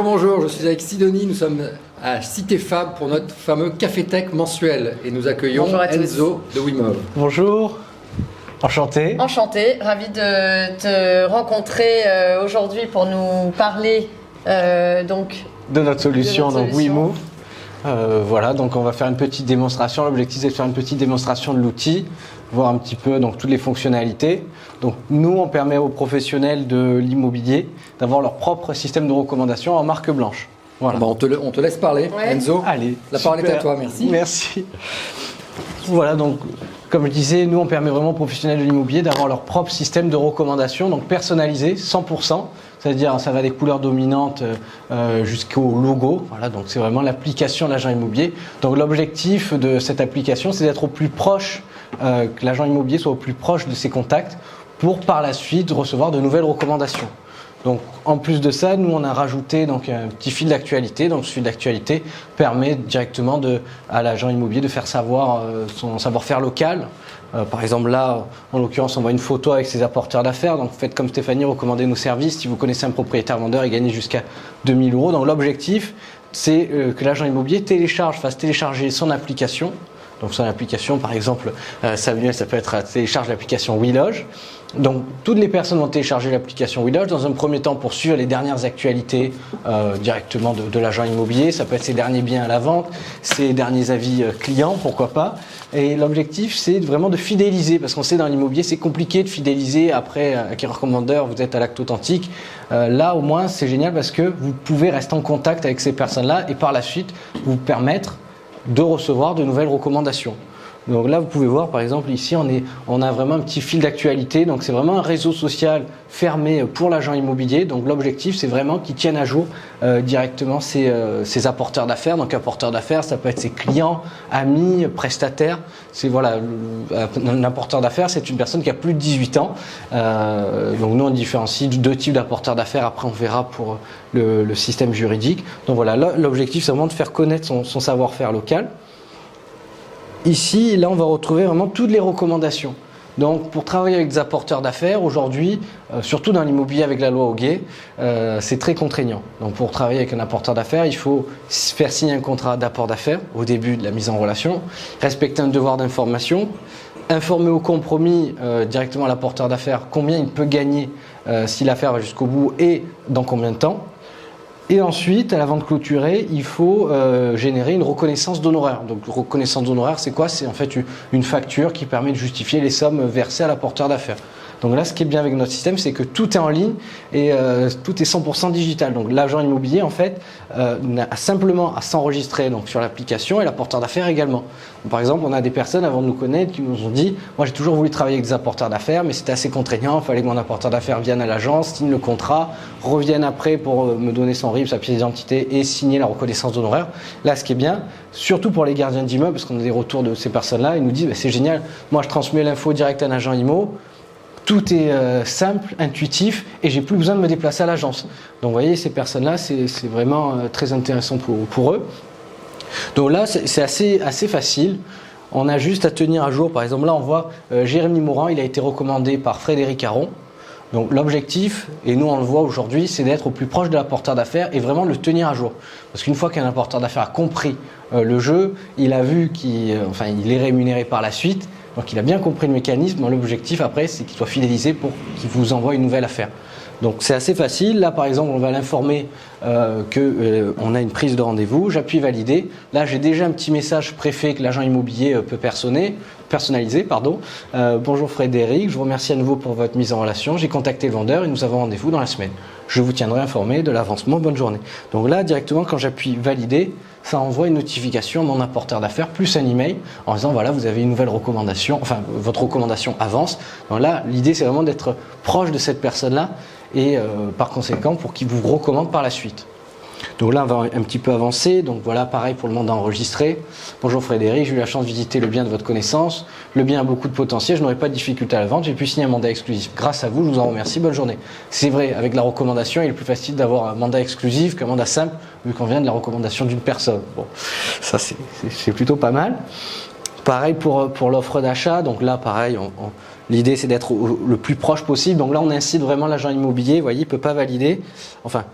Bonjour, je suis avec Sidonie, nous sommes à Cité Fab pour notre fameux Café Tech mensuel et nous accueillons Enzo de Wimov. Bonjour, enchanté. Enchanté, ravi de te rencontrer aujourd'hui pour nous parler de notre solution, donc Wimov. Voilà, donc on va faire une petite démonstration. L'objectif c'est de faire une petite démonstration de l'outil, voir un petit peu donc toutes les fonctionnalités. Donc nous on permet aux professionnels de l'immobilier d'avoir leur propre système de recommandation en marque blanche. Voilà. Bon, on te laisse parler, ouais. Enzo. Allez, la parole est à toi, merci. Merci. Voilà, donc comme je disais, nous on permet vraiment aux professionnels de l'immobilier d'avoir leur propre système de recommandation, donc personnalisé 100%. C'est-à-dire, ça va des couleurs dominantes jusqu'au logo. Voilà, donc c'est vraiment l'application de l'agent immobilier. Donc l'objectif de cette application, c'est d'être au plus proche, que l'agent immobilier soit au plus proche de ses contacts pour par la suite recevoir de nouvelles recommandations. Donc en plus de ça, nous on a rajouté donc un petit fil d'actualité. Donc ce fil d'actualité permet directement à l'agent immobilier de faire savoir son savoir-faire local. Par exemple là, en l'occurrence, on voit une photo avec ses apporteurs d'affaires. Donc faites comme Stéphanie, recommandez nos services. Si vous connaissez un propriétaire vendeur, il gagne jusqu'à 2000 €. Donc l'objectif, c'est que l'agent immobilier fasse télécharger son application. Donc son application, par exemple, ça peut être télécharge l'application WeLoge. Donc toutes les personnes vont télécharger l'application WeLoge dans un premier temps pour suivre les dernières actualités directement de l'agent immobilier. Ça peut être ses derniers biens à la vente, ses derniers avis clients, pourquoi pas. Et l'objectif, c'est vraiment de fidéliser, parce qu'on sait dans l'immobilier, c'est compliqué de fidéliser après acquéreur commandeur, vous êtes à l'acte authentique. Là, au moins, c'est génial parce que vous pouvez rester en contact avec ces personnes-là et par la suite vous permettre de recevoir de nouvelles recommandations. Donc là, vous pouvez voir, par exemple, ici, on a vraiment un petit fil d'actualité. Donc c'est vraiment un réseau social fermé pour l'agent immobilier. Donc l'objectif, c'est vraiment qu'il tienne à jour directement ses apporteurs d'affaires. Donc apporteur d'affaires, ça peut être ses clients, amis, prestataires. C'est voilà, un apporteur d'affaires, c'est une personne qui a plus de 18 ans. Donc nous, on différencie deux types d'apporteurs d'affaires. Après, on verra pour le système juridique. Donc voilà, l'objectif, c'est vraiment de faire connaître son savoir-faire local. Ici, là, on va retrouver vraiment toutes les recommandations. Donc, pour travailler avec des apporteurs d'affaires, aujourd'hui, surtout dans l'immobilier avec la loi Hoguet, c'est très contraignant. Donc, pour travailler avec un apporteur d'affaires, il faut faire signer un contrat d'apport d'affaires au début de la mise en relation, respecter un devoir d'information, informer au compromis directement à l'apporteur d'affaires combien il peut gagner si l'affaire va jusqu'au bout et dans combien de temps. Et ensuite, à la vente clôturée, il faut générer une reconnaissance d'honoraires. Donc, reconnaissance d'honoraires, c'est quoi? C'est en fait une facture qui permet de justifier les sommes versées à l'apporteur d'affaires. Donc là, ce qui est bien avec notre système, c'est que tout est en ligne et tout est 100% digital. Donc l'agent immobilier, en fait, a simplement à s'enregistrer donc sur l'application et l'apporteur d'affaires également. Donc, par exemple, on a des personnes avant de nous connaître qui nous ont dit « Moi, j'ai toujours voulu travailler avec des apporteurs d'affaires, mais c'était assez contraignant. Il fallait que mon apporteur d'affaires vienne à l'agence, signe le contrat, revienne après pour me donner son RIB, sa pièce d'identité et signer la reconnaissance d'honoraires. » Là, ce qui est bien, surtout pour les gardiens d'immeubles, parce qu'on a des retours de ces personnes-là, ils nous disent bah, « C'est génial, moi, je transmets l'info direct à un agent IMO. » Tout est simple, intuitif et j'ai plus besoin de me déplacer à l'agence. Donc vous voyez, ces personnes-là, c'est vraiment très intéressant pour eux. Donc là, c'est assez facile. On a juste à tenir à jour. Par exemple, là, on voit Jérémy Morand, il a été recommandé par Frédéric Aron. Donc l'objectif, et nous on le voit aujourd'hui, c'est d'être au plus proche de l'apporteur d'affaires et vraiment le tenir à jour. Parce qu'une fois qu'un apporteur d'affaires a compris le jeu, il a vu qu'il est rémunéré par la suite. Donc il a bien compris le mécanisme. L'objectif après, c'est qu'il soit fidélisé pour qu'il vous envoie une nouvelle affaire. Donc c'est assez facile. Là par exemple, on va l'informer qu'on a une prise de rendez-vous. J'appuie valider. Là j'ai déjà un petit message préfet que l'agent immobilier peut personnaliser. Bonjour Frédéric, je vous remercie à nouveau pour votre mise en relation. J'ai contacté le vendeur et nous avons rendez-vous dans la semaine. Je vous tiendrai informé de l'avancement. Bonne journée. Donc là directement quand j'appuie valider, ça envoie une notification à mon apporteur d'affaires plus un email en disant voilà vous avez une nouvelle recommandation, enfin votre recommandation avance. Donc là l'idée c'est vraiment d'être proche de cette personne-là et par conséquent pour qu'il vous recommande par la suite. Donc là on va un petit peu avancer, donc voilà pareil pour le mandat enregistré. Bonjour Frédéric, j'ai eu la chance de visiter le bien de votre connaissance. Le bien a beaucoup de potentiel, je n'aurai pas de difficulté à la vente, j'ai pu signer un mandat exclusif. Grâce à vous, je vous en remercie, bonne journée. C'est vrai, avec la recommandation, il est plus facile d'avoir un mandat exclusif qu'un mandat simple, vu qu'on vient de la recommandation d'une personne. Bon, ça c'est plutôt pas mal. Pareil pour l'offre d'achat, donc là pareil, l'idée c'est d'être le plus proche possible. Donc là on incite vraiment l'agent immobilier, vous voyez, il ne peut pas valider, enfin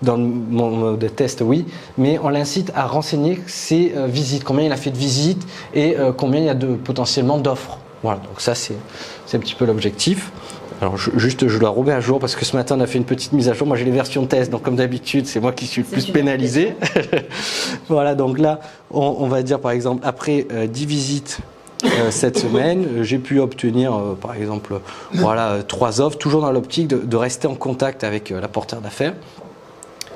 Dans le mode test, oui, mais on l'incite à renseigner ses visites, combien il a fait de visites et combien il y a potentiellement d'offres. Voilà, donc ça c'est un petit peu l'objectif. Alors je dois remets à jour parce que ce matin on a fait une petite mise à jour. Moi j'ai les versions test, donc comme d'habitude c'est moi qui suis le plus pénalisé. Voilà, donc là on va dire par exemple après 10 visites cette semaine, j'ai pu obtenir par exemple 3 offres, toujours dans l'optique de rester en contact avec l'apporteur d'affaires.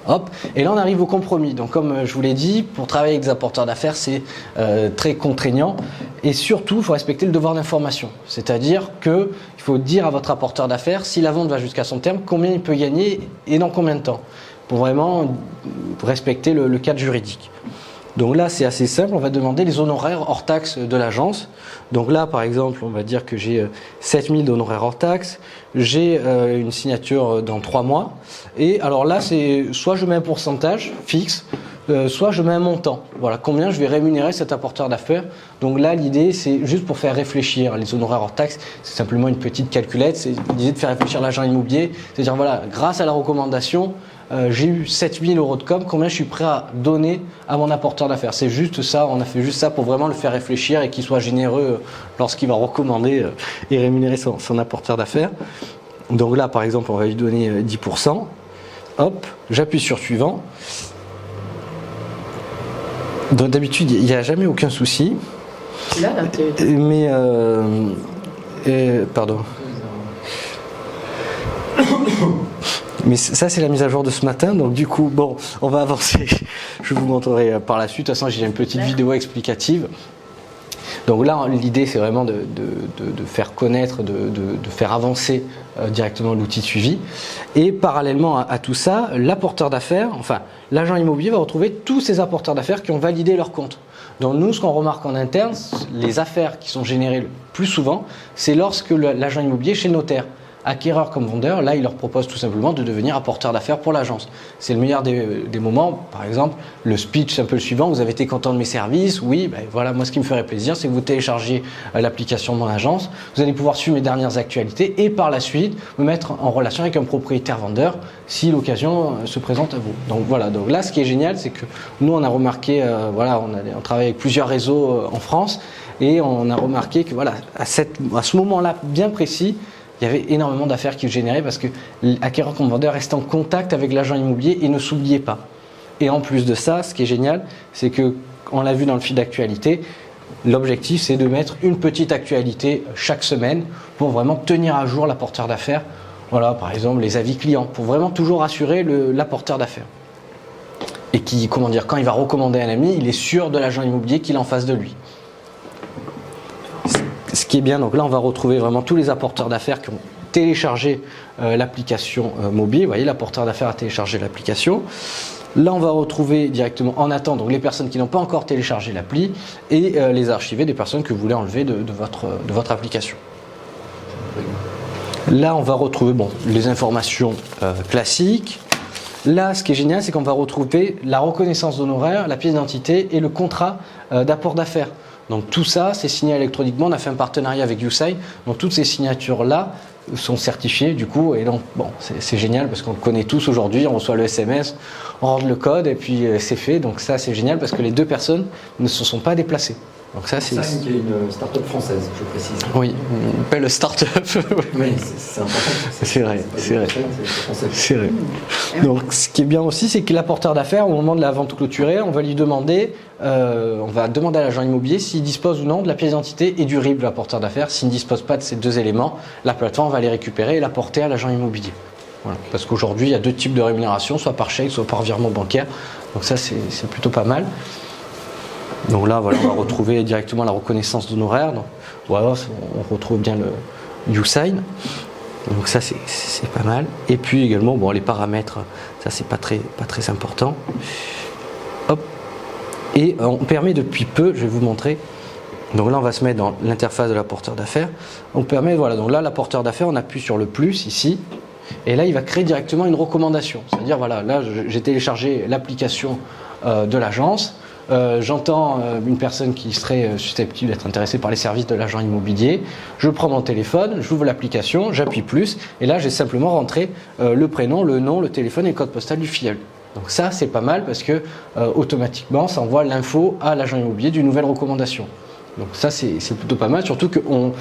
Hop. Et là on arrive au compromis. Donc comme je vous l'ai dit, pour travailler avec des apporteurs d'affaires c'est très contraignant et surtout il faut respecter le devoir d'information. C'est-à-dire qu'il faut dire à votre apporteur d'affaires si la vente va jusqu'à son terme, combien il peut gagner et dans combien de temps, pour vraiment respecter le cadre juridique. Donc là c'est assez simple, on va demander les honoraires hors taxes de l'agence. Donc là par exemple on va dire que j'ai 7000 d'honoraires hors taxes, j'ai une signature dans 3 mois et alors là c'est soit je mets un pourcentage fixe, soit je mets un montant. Voilà combien je vais rémunérer cet apporteur d'affaires. Donc là l'idée c'est juste pour faire réfléchir les honoraires hors taxes, c'est simplement une petite calculette, c'est l'idée de faire réfléchir l'agent immobilier, c'est-à-dire voilà grâce à la recommandation j'ai eu 7000 € de com, combien je suis prêt à donner à mon apporteur d'affaires. C'est juste ça, on a fait juste ça pour vraiment le faire réfléchir et qu'il soit généreux lorsqu'il va recommander et rémunérer son apporteur d'affaires. Donc là, par exemple, on va lui donner 10%. Hop, j'appuie sur suivant. Donc d'habitude, il n'y a jamais aucun souci. Là, mais, pardon. Mais ça c'est la mise à jour de ce matin, donc du coup bon on va avancer, je vous montrerai par la suite, de toute façon j'ai une petite vidéo explicative. Donc là l'idée c'est vraiment de faire connaître, de faire avancer directement l'outil de suivi. Et parallèlement à tout ça, l'apporteur d'affaires, enfin l'agent immobilier va retrouver tous ces apporteurs d'affaires qui ont validé leur compte. Donc nous ce qu'on remarque en interne, les affaires qui sont générées le plus souvent, c'est lorsque l'agent immobilier est chez le notaire. Acquéreur comme vendeur, là il leur propose tout simplement de devenir apporteur d'affaires pour l'agence. C'est le meilleur des moments. Par exemple, le speech c'est un peu le suivant, vous avez été content de mes services, oui, ben voilà, moi ce qui me ferait plaisir c'est que vous téléchargez l'application de mon agence, vous allez pouvoir suivre mes dernières actualités et par la suite me mettre en relation avec un propriétaire vendeur si l'occasion se présente à vous. Donc voilà, donc là ce qui est génial c'est que nous on a remarqué, voilà, on travaille avec plusieurs réseaux en France et on a remarqué que voilà, à ce moment-là bien précis, il y avait énormément d'affaires qui se généraient parce que l'acquéreur comme vendeur reste en contact avec l'agent immobilier et ne s'oubliait pas. Et en plus de ça, ce qui est génial, c'est que, on l'a vu dans le fil d'actualité, l'objectif c'est de mettre une petite actualité chaque semaine pour vraiment tenir à jour l'apporteur d'affaires. Voilà, par exemple les avis clients, pour vraiment toujours assurer l'apporteur d'affaires. Et qui, comment dire, quand il va recommander un ami, il est sûr de l'agent immobilier qu'il est en face de lui. Ce qui est bien, donc là on va retrouver vraiment tous les apporteurs d'affaires qui ont téléchargé l'application mobile. Vous voyez, l'apporteur d'affaires a téléchargé l'application. Là on va retrouver directement en attente donc les personnes qui n'ont pas encore téléchargé l'appli et les archivés des personnes que vous voulez enlever de votre application. Là on va retrouver les informations classiques. Là ce qui est génial c'est qu'on va retrouver la reconnaissance d'honoraires, la pièce d'identité et le contrat d'apport d'affaires. Donc tout ça, c'est signé électroniquement. On a fait un partenariat avec YouSign. Donc toutes ces signatures-là sont certifiées du coup. Et donc c'est génial parce qu'on le connaît tous aujourd'hui. On reçoit le SMS, on rentre le code et puis c'est fait. Donc ça c'est génial parce que les deux personnes ne se sont pas déplacées. Donc ça c'est une start-up française, je précise. Oui, une belle start-up. Oui, c'est important. C'est vrai, c'est vrai. C'est vrai. Donc ce qui est bien aussi, c'est que l'apporteur d'affaires, au moment de la vente clôturée, on va lui demander, à l'agent immobilier s'il dispose ou non de la pièce d'identité et du RIB de l'apporteur d'affaires. S'il ne dispose pas de ces deux éléments, la plateforme va les récupérer et l'apporter à l'agent immobilier. Voilà. Parce qu'aujourd'hui, il y a deux types de rémunération, soit par chèque, soit par virement bancaire. Donc ça, c'est plutôt pas mal. Donc là, voilà, on va retrouver directement la reconnaissance d'honoraires. Donc voilà, on retrouve bien le YouSign. Donc ça, c'est pas mal. Et puis également, les paramètres, ça c'est pas très important. Hop. Et on permet depuis peu, je vais vous montrer. Donc là, on va se mettre dans l'interface de l'apporteur d'affaires. On permet, voilà, donc là, l'apporteur d'affaires, on appuie sur le plus ici. Et là, il va créer directement une recommandation. C'est-à-dire, voilà, là, j'ai téléchargé l'application de l'agence. j'entends une personne qui serait susceptible d'être intéressée par les services de l'agent immobilier, je prends mon téléphone, j'ouvre l'application, j'appuie plus, et là j'ai simplement rentré le prénom, le nom, le téléphone et le code postal du filleul. Donc ça c'est pas mal parce que automatiquement ça envoie l'info à l'agent immobilier d'une nouvelle recommandation. Donc ça c'est plutôt pas mal, surtout qu'on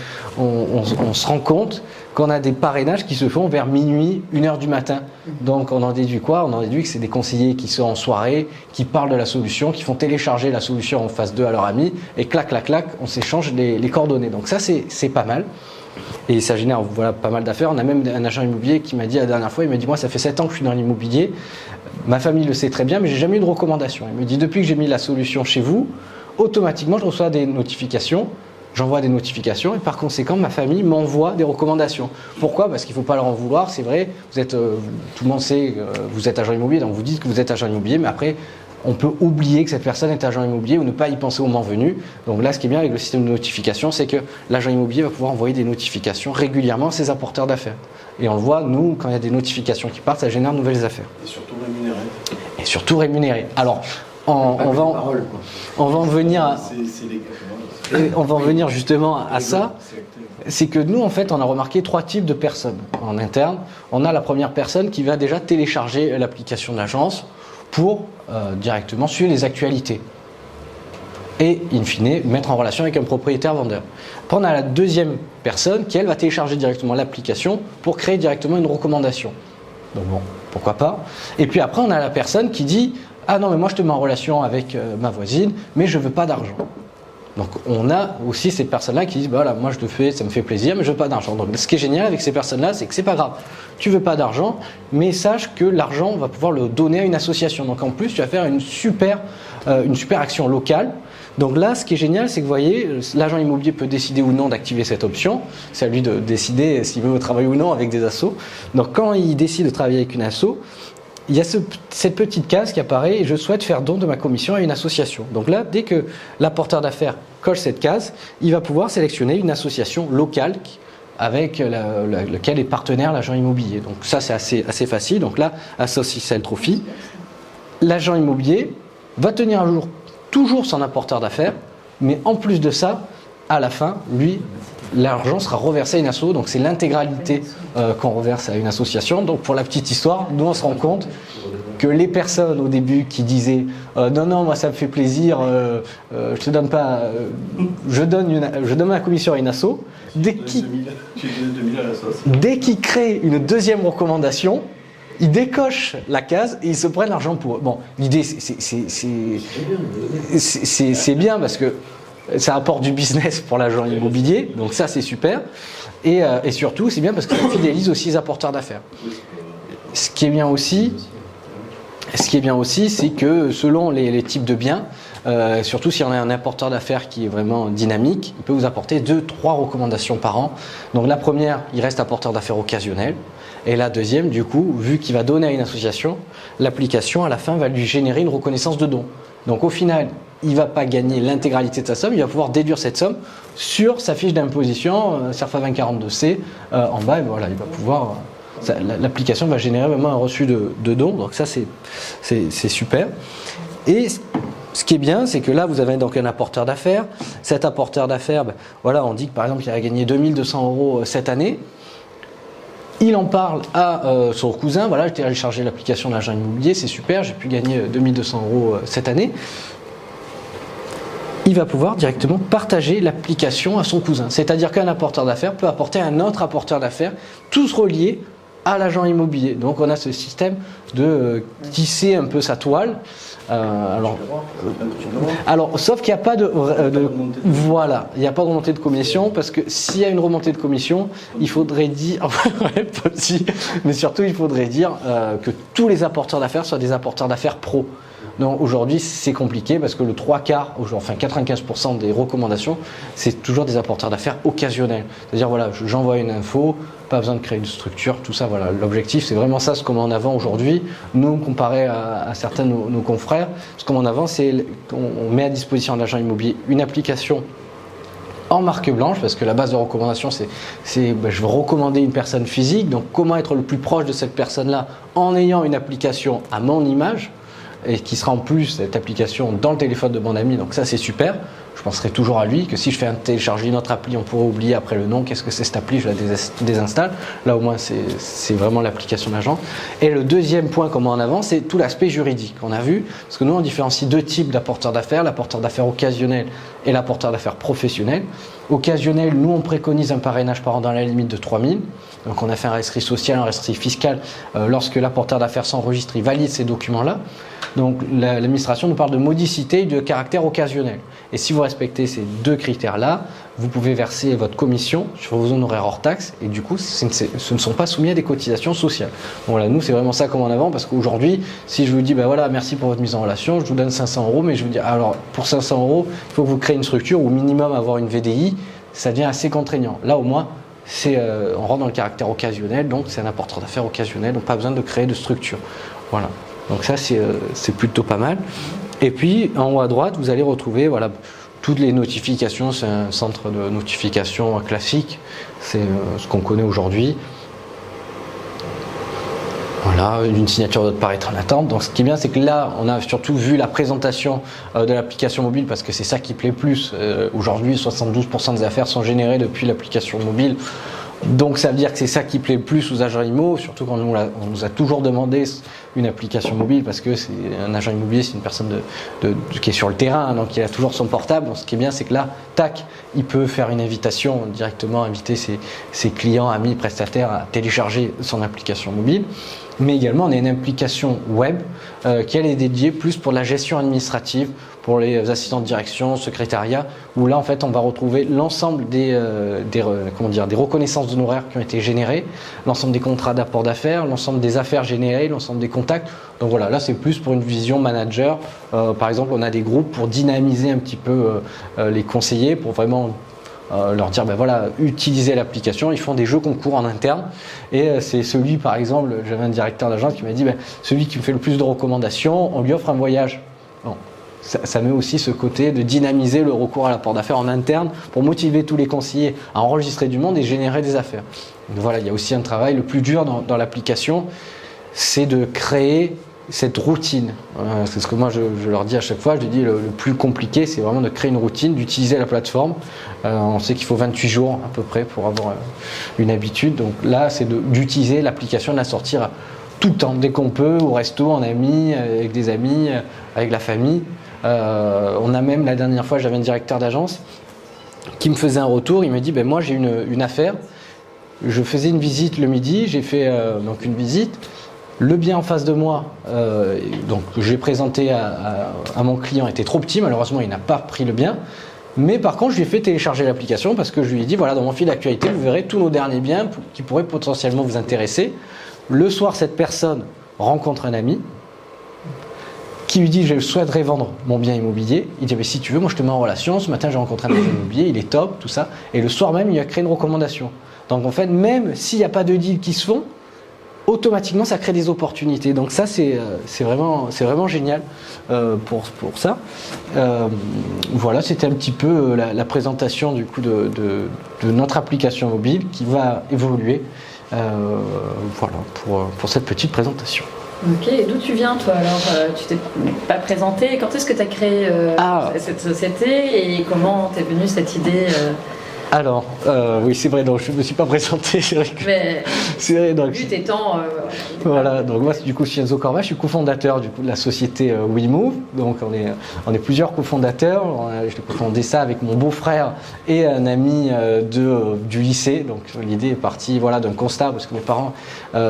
se rend compte qu'on a des parrainages qui se font vers minuit, 1h du matin. Donc on en déduit quoi? On en déduit que c'est des conseillers qui sont en soirée, qui parlent de la solution, qui font télécharger la solution en phase 2 à leur ami, et clac, clac, clac, on s'échange les coordonnées. Donc ça c'est pas mal. Et ça génère voilà, pas mal d'affaires. On a même un agent immobilier qui m'a dit la dernière fois, il m'a dit moi ça fait 7 ans que je suis dans l'immobilier, ma famille le sait très bien, mais j'ai jamais eu de recommandation. Il me dit depuis que j'ai mis la solution chez vous, automatiquement je reçois des notifications, j'envoie des notifications et par conséquent ma famille m'envoie des recommandations. Pourquoi? Parce qu'il ne faut pas leur en vouloir, c'est vrai, vous êtes, tout le monde sait que vous êtes agent immobilier, donc vous dites que vous êtes agent immobilier, mais après on peut oublier que cette personne est agent immobilier ou ne pas y penser au moment venu. Donc là ce qui est bien avec le système de notification, c'est que l'agent immobilier va pouvoir envoyer des notifications régulièrement à ses apporteurs d'affaires. Et on le voit, nous, quand il y a des notifications qui partent, ça génère de nouvelles affaires. Et surtout rémunéré. Et surtout rémunéré. Alors, on va en venir justement à ça. C'est que nous, en fait, on a remarqué 3 types de personnes en interne. On a la première personne qui va déjà télécharger l'application de l'agence pour directement suivre les actualités et, in fine, mettre en relation avec un propriétaire vendeur. Après, on a la deuxième personne qui, elle, va télécharger directement l'application pour créer directement une recommandation. Donc bon, pourquoi pas. Et puis après, on a la personne qui dit « Ah non, mais moi, je te mets en relation avec ma voisine, mais je ne veux pas d'argent. » Donc on a aussi ces personnes-là qui disent bah, « Voilà, moi, je le fais, ça me fait plaisir, mais je ne veux pas d'argent. » Donc ce qui est génial avec ces personnes-là, c'est que c'est pas grave. Tu ne veux pas d'argent, mais sache que l'argent, on va pouvoir le donner à une association. Donc en plus, tu vas faire une super action locale. Donc là, ce qui est génial, c'est que vous voyez, l'agent immobilier peut décider ou non d'activer cette option. C'est à lui de décider s'il veut travailler ou non avec des assos. Donc quand il décide de travailler avec une asso, il y a cette petite case qui apparaît et je souhaite faire don de ma commission à une association. Donc là, dès que l'apporteur d'affaires coche cette case, il va pouvoir sélectionner une association locale avec laquelle est partenaire l'agent immobilier. Donc ça, c'est assez facile. Donc là, associe Sell Trophy. L'agent immobilier va tenir un jour toujours son apporteur d'affaires, mais en plus de ça, à la fin, lui, l'argent sera reversé à une asso, donc c'est l'intégralité qu'on reverse à une association. Donc pour la petite histoire, nous on se rend compte que les personnes au début qui disaient non, moi ça me fait plaisir, je te donne pas, je donne ma commission à une asso, dès qu'ils créent une deuxième recommandation, ils décochent la case et ils se prennent l'argent pour eux. Bon, l'idée, c'est bien parce que ça apporte du business pour l'agent immobilier, donc ça, c'est super. Et surtout, c'est bien parce que ça fidélise aussi les apporteurs d'affaires. Ce qui est bien aussi, c'est que selon les types de biens, surtout si on a un apporteur d'affaires qui est vraiment dynamique, il peut vous apporter 2-3 recommandations par an. Donc la première, il reste apporteur d'affaires occasionnel. Et la deuxième, du coup, vu qu'il va donner à une association, l'application, à la fin, va lui générer une reconnaissance de don. Donc au final, il ne va pas gagner l'intégralité de sa somme, il va pouvoir déduire cette somme sur sa fiche d'imposition, CERFA 2042C, en bas, et voilà, il va pouvoir... l'application va générer vraiment un reçu de don, donc ça, c'est super. Et ce qui est bien, c'est que là, vous avez donc un apporteur d'affaires. Cet apporteur d'affaires, voilà, on dit que par exemple, il a gagné 2200 € cette année. Il en parle à son cousin, voilà, j'ai téléchargé l'application de l'agent immobilier, c'est super, j'ai pu gagner 2200 € cette année. Il va pouvoir directement partager l'application à son cousin. C'est-à-dire qu'un apporteur d'affaires peut apporter un autre apporteur d'affaires, tous reliés à l'agent immobilier. Donc on a ce système de tisser un peu sa toile. Alors, sauf qu'il n'y a pas voilà, il n'y a pas de remontée de commission parce que s'il y a une remontée de commission, il faudrait dire, mais surtout il faudrait dire que tous les apporteurs d'affaires soient des apporteurs d'affaires pro. Donc aujourd'hui c'est compliqué parce que le 95% des recommandations c'est toujours des apporteurs d'affaires occasionnels. C'est-à-dire voilà, j'envoie une info, pas besoin de créer une structure, tout ça voilà. L'objectif c'est vraiment ça, ce qu'on met en avant aujourd'hui. Nous comparé à certains de nos confrères, ce qu'on met en avant c'est qu'on met à disposition de l'agent immobilier une application en marque blanche parce que la base de recommandation c'est je veux recommander une personne physique, donc comment être le plus proche de cette personne là en ayant une application à mon image. et qui sera en plus cette application dans le téléphone de mon ami, donc ça c'est super. Je penserai toujours à lui, que si je fais télécharger une autre appli, on pourrait oublier après le nom, qu'est-ce que c'est cette appli, je la désinstalle. Là au moins c'est vraiment l'application d'agent. Et le deuxième point qu'on met en avant, c'est tout l'aspect juridique. On a vu, parce que nous on différencie deux types d'apporteurs d'affaires, l'apporteur d'affaires occasionnel et l'apporteur d'affaires professionnel. Occasionnel, nous on préconise un parrainage par an dans la limite de 3 000. Donc on a fait un rescrit social, un rescrit fiscal. Lorsque l'apporteur d'affaires s'enregistre, il valide ces documents-là. Donc l'administration nous parle de modicité et de caractère occasionnel. Et si vous respectez ces deux critères-là, vous pouvez verser votre commission sur vos honoraires hors taxes et du coup, ce ne sont pas soumis à des cotisations sociales. Donc voilà, nous c'est vraiment ça comme en avant parce qu'aujourd'hui, si je vous dis, ben voilà, merci pour votre mise en relation, je vous donne 500 €, mais je vous dis, alors pour 500 €, il faut que vous créez une structure ou au minimum avoir une VDI, ça devient assez contraignant. Là au moins, on rentre dans le caractère occasionnel, donc c'est un apporteur d'affaires occasionnel, donc pas besoin de créer de structure. Voilà. Donc ça c'est plutôt pas mal. Et puis en haut à droite vous allez retrouver voilà, toutes les notifications, c'est un centre de notification classique, c'est ce qu'on connaît aujourd'hui. Voilà, une signature doit paraître en attente. Donc ce qui est bien, c'est que là, on a surtout vu la présentation de l'application mobile parce que c'est ça qui plaît plus. Aujourd'hui, 72% des affaires sont générées depuis l'application mobile. Donc ça veut dire que c'est ça qui plaît le plus aux agents IMO, surtout quand on nous a toujours demandé une application mobile parce que c'est un agent immobilier, c'est une personne qui est sur le terrain, donc il a toujours son portable. Donc ce qui est bien, c'est que là, tac, il peut faire une invitation directement, inviter ses clients, amis, prestataires à télécharger son application mobile. Mais également, on a une application web qui elle est dédiée plus pour la gestion administrative, pour les assistants de direction, secrétariat, où là en fait on va retrouver l'ensemble des reconnaissances d'honoraires qui ont été générées, l'ensemble des contrats d'apport d'affaires, l'ensemble des affaires générées, l'ensemble des contacts. Donc voilà, là c'est plus pour une vision manager. Par exemple, on a des groupes pour dynamiser un petit peu les conseillers, pour vraiment leur dire ben voilà, utilisez l'application. Ils font des jeux concours en interne et c'est celui, par exemple, j'avais un directeur d'agence qui m'a dit ben, celui qui me fait le plus de recommandations, on lui offre un voyage. Bon. Ça met aussi ce côté de dynamiser le recours à l'apport d'affaires en interne pour motiver tous les conseillers à enregistrer du monde et générer des affaires. Donc voilà, il y a aussi un travail. Le plus dur dans l'application, c'est de créer cette routine. C'est ce que moi je leur dis à chaque fois. Je leur dis le plus compliqué, c'est vraiment de créer une routine, d'utiliser la plateforme. On sait qu'il faut 28 jours à peu près pour avoir une habitude. Donc là, c'est d'utiliser l'application, de la sortir tout le temps, dès qu'on peut, au resto, en amis, avec des amis, avec la famille. On a même, la dernière fois, j'avais un directeur d'agence qui me faisait un retour. Il me dit, ben moi j'ai une affaire. Je faisais une visite le midi, j'ai fait donc une visite. Le bien en face de moi, donc j'ai présenté à mon client, était trop petit. Malheureusement, il n'a pas pris le bien. Mais par contre, je lui ai fait télécharger l'application parce que je lui ai dit, voilà, dans mon fil d'actualité, vous verrez tous nos derniers biens qui pourraient potentiellement vous intéresser. Le soir, cette personne rencontre un ami qui lui dit, je souhaiterais vendre mon bien immobilier. Il dit, mais si tu veux, moi je te mets en relation. Ce matin, j'ai rencontré un agent immobilier, il est top, tout ça. Et le soir même, il a créé une recommandation. Donc en fait, même s'il n'y a pas de deal qui se font, automatiquement, ça crée des opportunités. Donc ça, c'est vraiment génial pour ça. Voilà, c'était un petit peu la présentation du coup de notre application mobile qui va évoluer. Voilà pour cette petite présentation. Ok, et d'où tu viens toi alors tu t'es pas présenté, quand est-ce que tu as créé cette société et comment t'es venue cette idée Alors, oui c'est vrai, donc je ne me suis pas présenté, c'est vrai que... Mais c'est vrai, donc, le but étant... voilà, donc moi du coup je suis Enzo Corva, je suis cofondateur du coup de la société WeMove, donc on est plusieurs cofondateurs, j'ai cofondé ça avec mon beau-frère et un ami du lycée, donc l'idée est partie voilà, d'un constat, parce que mes parents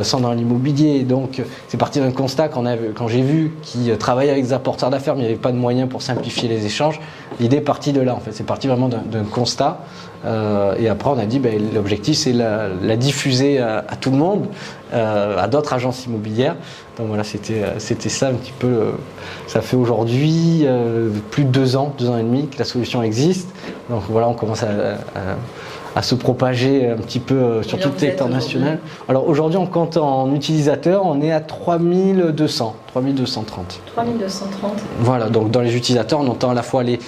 sont dans l'immobilier, donc c'est parti d'un constat quand j'ai vu qu'ils travaillaient avec des apporteurs d'affaires, mais il n'y avait pas de moyens pour simplifier les échanges, l'idée est partie de là en fait, c'est parti vraiment d'un constat. Et après on a dit l'objectif c'est la diffuser à tout le monde, à d'autres agences immobilières. Donc voilà, c'était ça un petit peu. Ça fait aujourd'hui plus de 2 ans et demi que la solution existe. Donc voilà, on commence à se propager un petit peu sur tout le territoire national. Alors aujourd'hui, on compte en utilisateurs, on est à 3200, 3230. 3230. Voilà, donc dans les utilisateurs, on entend à la fois les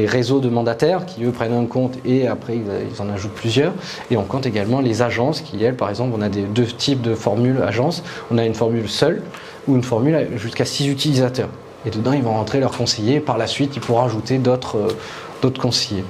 réseaux de mandataires qui eux prennent un compte et après ils en ajoutent plusieurs. Et on compte également les agences qui, elles, par exemple, on a deux types de formules agences. On a une formule seule ou une formule jusqu'à 6 utilisateurs. Et dedans, ils vont rentrer leurs conseillers. Par la suite, ils pourront ajouter d'autres conseillers.